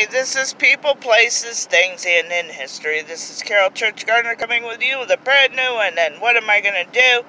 Hey, this is People, Places, Things, and in History. This is Carol Church Gardner coming with you with a brand new one. And what am I going to do?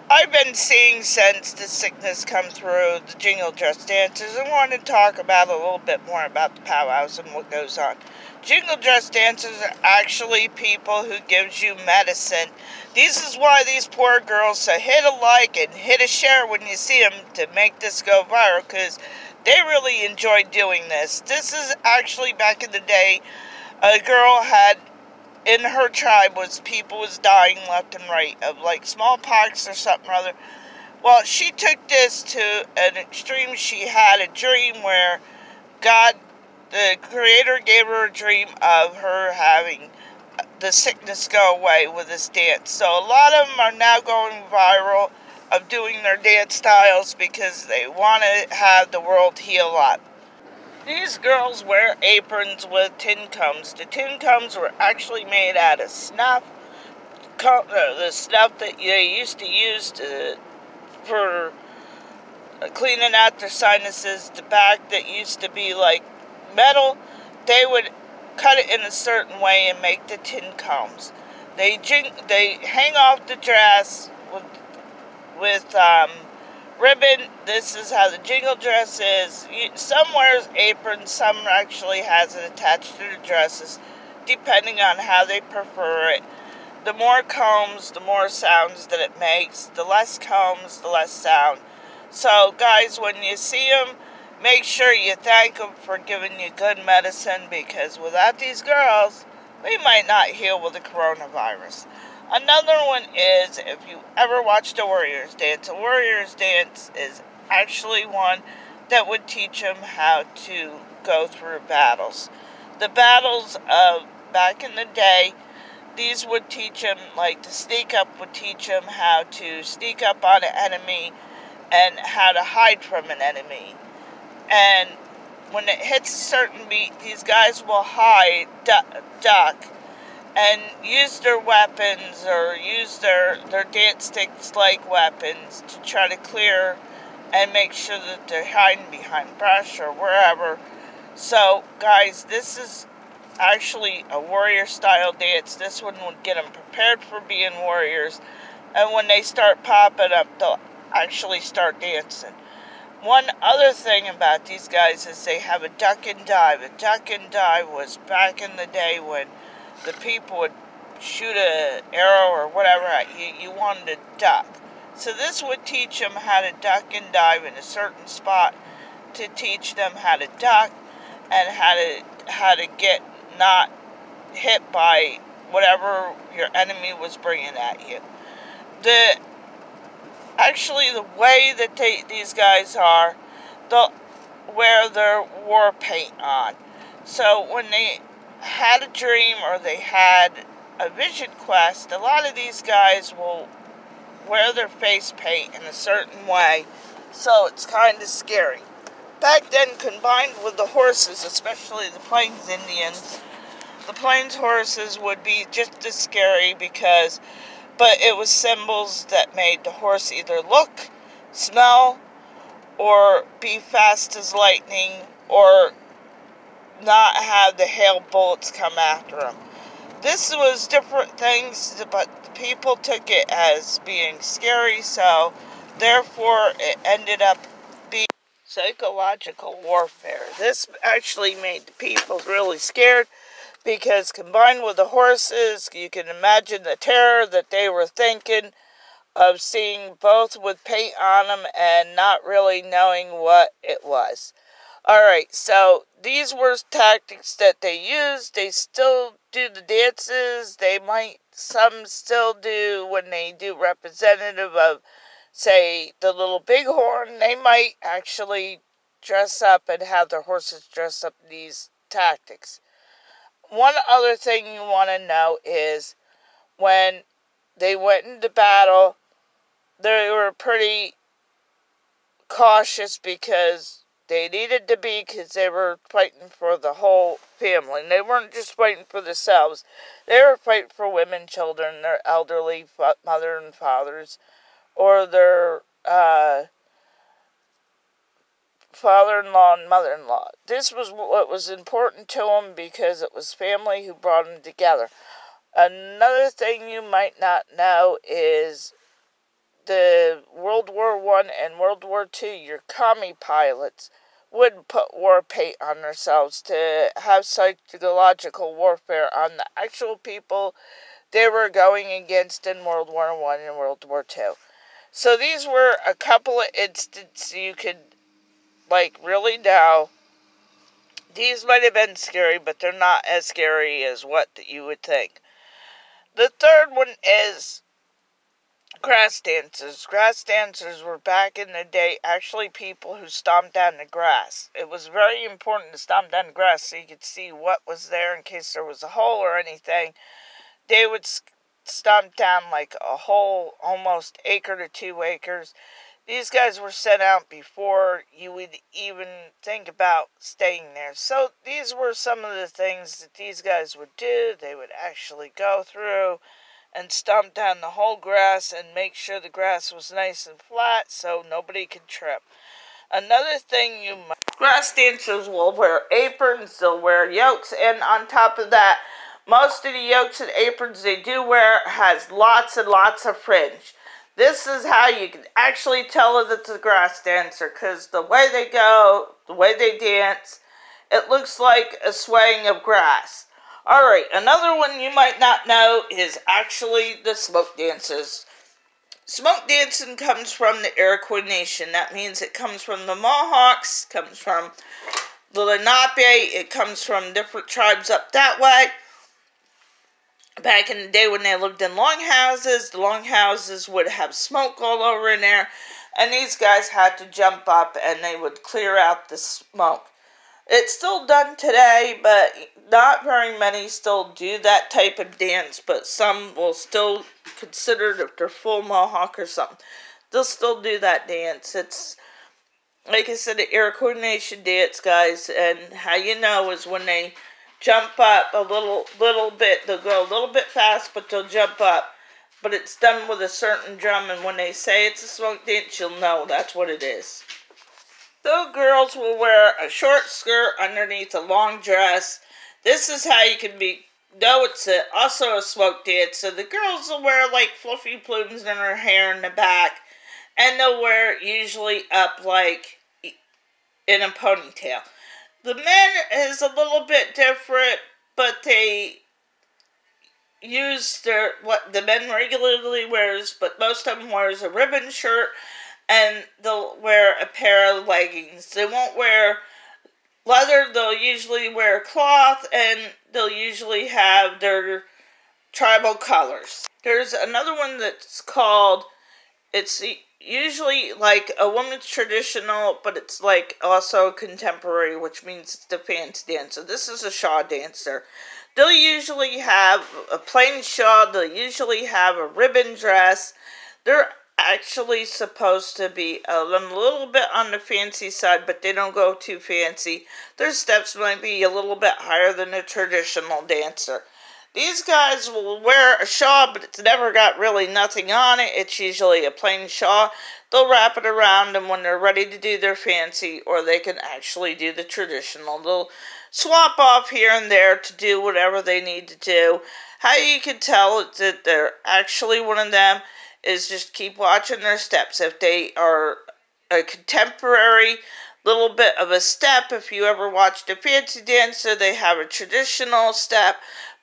I've been seeing since the sickness come through the jingle dress dances. I want to talk about a little bit more about the powwows and what goes on. Jingle dress dancers are actually people who gives you medicine. This is why these poor girls say hit a like and hit a share when you see them to make this go viral, because they really enjoy doing this. This is actually back in the day, a girl had in her tribe people was dying left and right of like smallpox or something or other. Well, she took this to an extreme. She had a dream where God, the Creator, gave her a dream of her having the sickness go away with this dance. So a lot of them are now going viral of doing their dance styles because they want to have the world heal up. These girls wear aprons with tin cones. The tin cones were actually made out of snuff, the snuff that they used to use for cleaning out their sinuses. The back that used to be like metal, they would cut it in a certain way and make the tin cones. They hang off the dress with ribbon. This is how the jingle dress is. Some wears aprons, some actually has it attached to the dresses, depending on how they prefer it. The more combs, the more sounds that it makes. The less combs, the less sound. So guys, when you see them, make sure you thank them for giving you good medicine, because without these girls, we might not heal with the coronavirus. Another one is, if you ever watched a Warriors Dance, a Warriors Dance is actually one that would teach them how to go through battles. The battles of back in the day, these would teach them, like the sneak up would teach them how to sneak up on an enemy and how to hide from an enemy. And when it hits a certain beat, these guys will hide, duck, and use their weapons or use their dance sticks like weapons to try to clear and make sure that they're hiding behind brush or wherever. So guys, this is actually a warrior style dance. This one would get them prepared for being warriors, and when they start popping up, they'll actually start dancing. One other thing about these guys is they have a duck and dive. A duck and dive was back in the day when the people would shoot an arrow or whatever at you. You wanted to duck. So this would teach them how to duck and dive in a certain spot to teach them how to duck and how to get not hit by whatever your enemy was bringing at you. Actually, the way that these guys are, they'll wear their war paint on. So when they had a dream or they had a vision quest, a lot of these guys will wear their face paint in a certain way, so it's kind of scary. Back then, combined with the horses, especially the Plains Indians, the Plains horses would be just as scary but it was symbols that made the horse either look, smell, or be fast as lightning, or not have the hail bullets come after them. This was different things, but the people took it as being scary, so therefore it ended up being psychological warfare. This actually made the people really scared, because combined with the horses, you can imagine the terror that they were thinking of seeing both with paint on them and not really knowing what it was. Alright, so these were tactics that they used. They still do the dances. Some still do when they do representative of, say, the little bighorn. They might actually dress up and have their horses dress up in these tactics. One other thing you want to know is when they went into battle, they were pretty cautious because they needed to be, because they were fighting for the whole family. And they weren't just fighting for themselves. They were fighting for women, children, their elderly mother and fathers, or their father-in-law and mother-in-law. This was what was important to them because it was family who brought them together. Another thing you might not know is the World War I and World War II, your commie pilots would put war paint on themselves to have psychological warfare on the actual people they were going against in World War I and World War II. So these were a couple of instances you could, really know. These might have been scary, but they're not as scary as what you would think. The third one is grass dancers. Grass dancers were back in the day actually people who stomped down the grass. It was very important to stomp down the grass so you could see what was there in case there was a hole or anything. They would stomp down like a whole almost acre to 2 acres. These guys were sent out before you would even think about staying there. So these were some of the things that these guys would do. They would actually go through and stomp down the whole grass and make sure the grass was nice and flat so nobody could trip. Another thing grass dancers will wear aprons, they'll wear yokes, and on top of that, most of the yokes and aprons they do wear has lots and lots of fringe. This is how you can actually tell that it's a grass dancer, because the way they go, the way they dance, it looks like a swaying of grass. Alright, another one you might not know is actually the smoke dances. Smoke dancing comes from the Iroquois Nation. That means it comes from the Mohawks, comes from the Lenape, it comes from different tribes up that way. Back in the day when they lived in longhouses, the longhouses would have smoke all over in there, and these guys had to jump up and they would clear out the smoke. It's still done today, but not very many still do that type of dance, but some will still consider it if they're full Mohawk or something. They'll still do that dance. It's, like I said, the Iroquois Nation dance, guys, and how you know is when they jump up a little bit. They'll go a little bit fast, but they'll jump up. But it's done with a certain drum, and when they say it's a smoke dance, you'll know that's what it is. The girls will wear a short skirt underneath a long dress. This is how you can know it's also a smoke dance. So the girls will wear like fluffy plumes in their hair in the back, and they'll wear it usually up like in a ponytail. The men is a little bit different, but they use what the men regularly wears, but most of them wears a ribbon shirt, and they'll wear a pair of leggings. They won't wear leather, they'll usually wear cloth, and they'll usually have their tribal colors. There's another one that's called, it's usually like a woman's traditional, but it's like also contemporary, which means it's the fancy dancer. This is a shawl dancer. They'll usually have a plain shawl, they'll usually have a ribbon dress. They're actually supposed to be a little bit on the fancy side, but they don't go too fancy. Their steps might be a little bit higher than a traditional dancer. These guys will wear a shawl, but it's never got really nothing on it. It's usually a plain shawl. They'll wrap it around them when they're ready to do their fancy, or they can actually do the traditional. They'll swap off here and there to do whatever they need to do. How you can tell that they're actually one of them is just keep watching their steps. If they are a contemporary little bit of a step, if you ever watched a fancy dancer, they have a traditional step,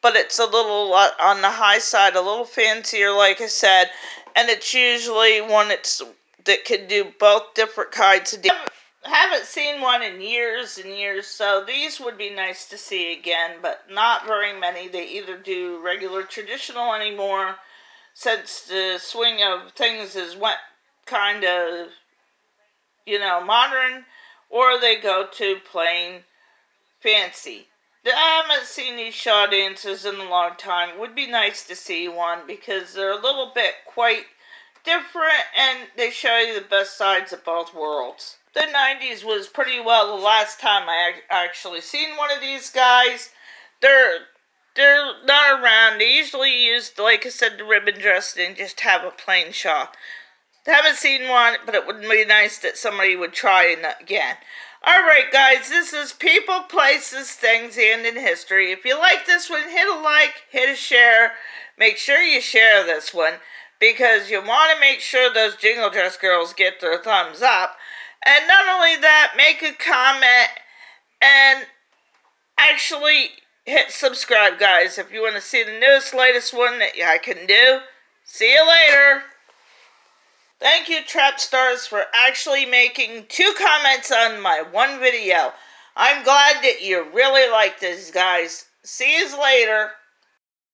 but it's a little on the high side, a little fancier, like I said, and it's usually one that can do both different kinds of dances. I haven't seen one in years and years, so these would be nice to see again, but not very many. They either do regular traditional anymore, since the swing of things is kind of, modern, or they go to plain fancy. I haven't seen these shaw dances in a long time. It would be nice to see one because they're a little bit quite different and they show you the best sides of both worlds. The 90s was pretty well the last time I actually seen one of these guys. They're not around. They usually use, like I said, the ribbon dress and just have a plain shawl. I haven't seen one, but it would be nice that somebody would try it again. Alright guys, this is People, Places, Things, and in History. If you like this one, hit a like, hit a share. Make sure you share this one, because you want to make sure those Jingle Dress girls get their thumbs up. And not only that, make a comment and actually hit subscribe, guys, if you want to see the newest, latest one that I can do. See you later. Thank you, Trap Stars, for actually making 2 comments on my one video. I'm glad that you really like this, guys. See you later.